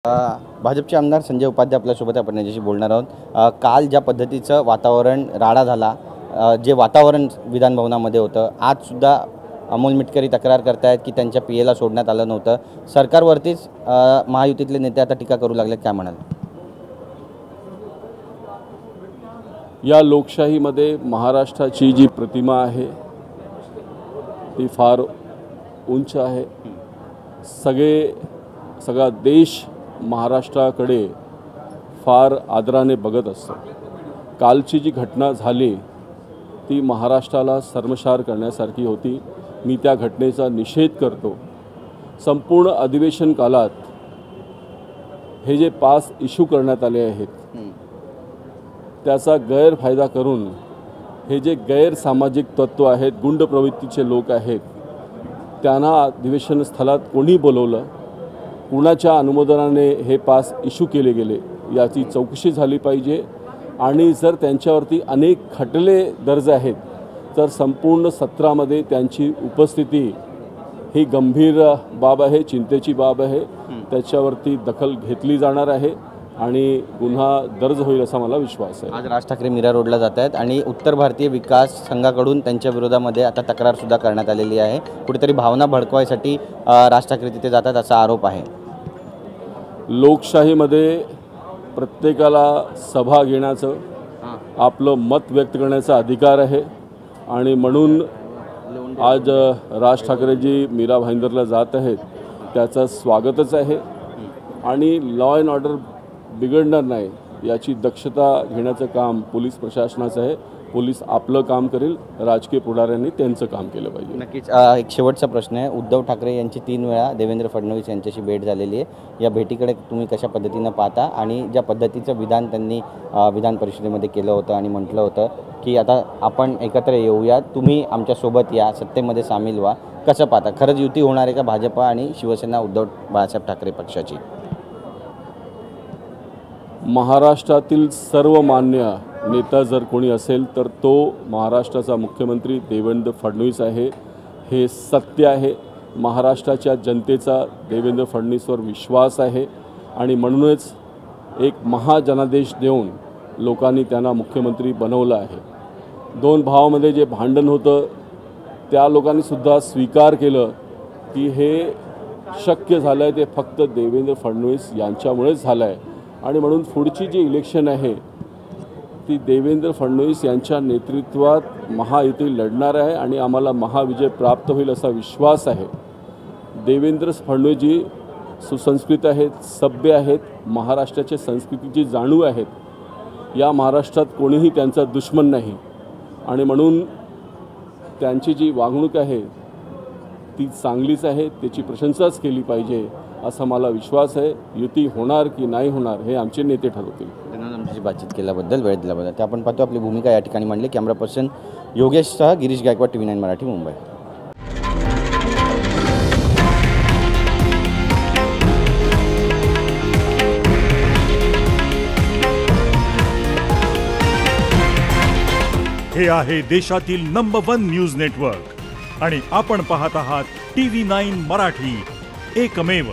भाजपचे आमदार संजय उपाध्याय आपल्यासोबत आपण याच्याशी बोलणार आहोत। काल ज्या पद्धतीचं वातावरण राडा झाला, जे वातावरण विधानभवनामध्ये होतं, आज सुद्धा अमोल मिटकरी तक्रार करतायत की त्यांच्या पीएला सोडण्यात आलं नव्हतं। सरकारवरतीच महायुतीतले नेते आता टीका करू लागलेत, काय म्हणाल? या लोकशाहीमध्ये महाराष्ट्राची जी प्रतिमा आहे ती फार उंच आहे। सगळा देश महाराष्ट्राकडे फार आदराने बघत असतो। कालची जी घटना झाली ती महाराष्ट्राला शर्मसार करण्यासारखी होती। मी त्या घटनेचा निषेध करतो। संपूर्ण अधिवेशन कालात हे जे 5 इश्यू करण्यात आले आहेत त्याचा गैरफायदा करून हे जे गैरसामाजिक तत्व आहेत, गुंड प्रवृत्तीचे लोक आहेत, त्यांना अधिवेशन स्थळात कोणी बोलवलं, कुणाच्या अनुमोदनाने हे 5 इश्यू केले गेले याची चौकशी झाली पाहिजे। आणि जर त्यांच्यावरती अनेक खटले दर्ज आहेत तर संपूर्ण सत्रामध्ये त्यांची उपस्थिती ही गंभीर बाब आहे, चिंतेची बाब आहे। त्याच्यावरती दखल घेतली जाणार आहे आणि गुन्हा दर्ज होईल असा मला विश्वास आहे। आज राज ठाकरे मीरा रोडला जात आहेत आणि उत्तर भारतीय विकास संघाकडून त्यांच्या विरोधामध्ये आता तक्रारसुद्धा करण्यात आलेली आहे। कुठेतरी भावना भडकवायसाठी राज ठाकरे तिथे जातात असा आरोप आहे। लोकशाहीमध्ये प्रत्येकाला सभा घेण्याचं, आपलं मत व्यक्त करण्याचा अधिकार आहे आणि म्हणून आज राज ठाकरेजी मीरा भाईंदरला जात आहेत, त्याचं स्वागतच आहे। आणि लॉ अँड ऑर्डर बिघडणार नाही याची दक्षता घेण्याचं काम पोलीस प्रशासनाचं आहे। पोलीस आपलं काम करेल, राजकीय पुढाऱ्यांनी त्यांचं काम केलं पाहिजे। नक्कीच। एक शेवटचा प्रश्न आहे, उद्धव ठाकरे यांची 3 वेळा देवेंद्र फडणवीस यांच्याशी भेट झालेली आहे। या भेटीकडे तुम्ही कशा पद्धतीनं पाहता आणि ज्या पद्धतीचं विधान त्यांनी विधान परिषदेमध्ये केलं होतं आणि म्हटलं होतं की आता आपण एकत्र येऊया, तुम्ही आमच्यासोबत या, सत्तेमध्ये सामील व्हा, कसं पाहता? खरंच युती होणार आहे का भाजप आणि शिवसेना उद्धव बाळासाहेब ठाकरे पक्षाची? महाराष्ट्रातील सर्वमान्य नेता जर कोणी असेल तर तो महाराष्ट्राचा मुख्यमंत्री देवेंद्र फडणवीस आहे। हे सत्य आहे। महाराष्ट्राच्या जनतेचा देवेंद्र फडणवीसवर विश्वास आहे आणि म्हणूनच एक महाजनादेश देऊन लोकांनी त्यांना मुख्यमंत्री बनवलं आहे। 2 भावामध्ये जे भांडण होतं त्या लोकांनीसुद्धा स्वीकार केलं की हे शक्य झालं आहे ते फक्त देवेंद्र फडणवीस यांच्यामुळेच झालं आहे। आणि म्हणून पुढची जी इलेक्शन आहे ती देवेंद्र फडणवीस यांच्या नेतृत्वात महायुती लढणार आहे आणि आम्हाला महाविजय प्राप्त होईल असा विश्वास आहे। देवेंद्र फडणवीसजी सुसंस्कृत आहेत, सभ्य आहेत, महाराष्ट्राच्या संस्कृतीची जाणीव आहेत। या महाराष्ट्रात कोणीही त्यांचा दुश्मन नाही आणि म्हणून त्यांची जी वागणूक आहे ती चांगलीच आहे, त्याची प्रशंसाच केली पाहिजे असा मला विश्वास आहे। युती होणार की नाही होणार हे आमचे नेते ठरवतील। धन्यवाद आमच्याशी बातचीत केल्याबद्दल, वेळ दिल्याबद्दल। ते आपण पाहतो आपली भूमिका या ठिकाणी मांडली। कॅमेरा पर्सन योगेशसह गिरीश गायकवाड, TV9 मराठी, मुंबई। हे आहे देशातील नंबर 1 न्यूज नेटवर्क आणि आपण पाहत आहात TV9 मराठी, एकमेव।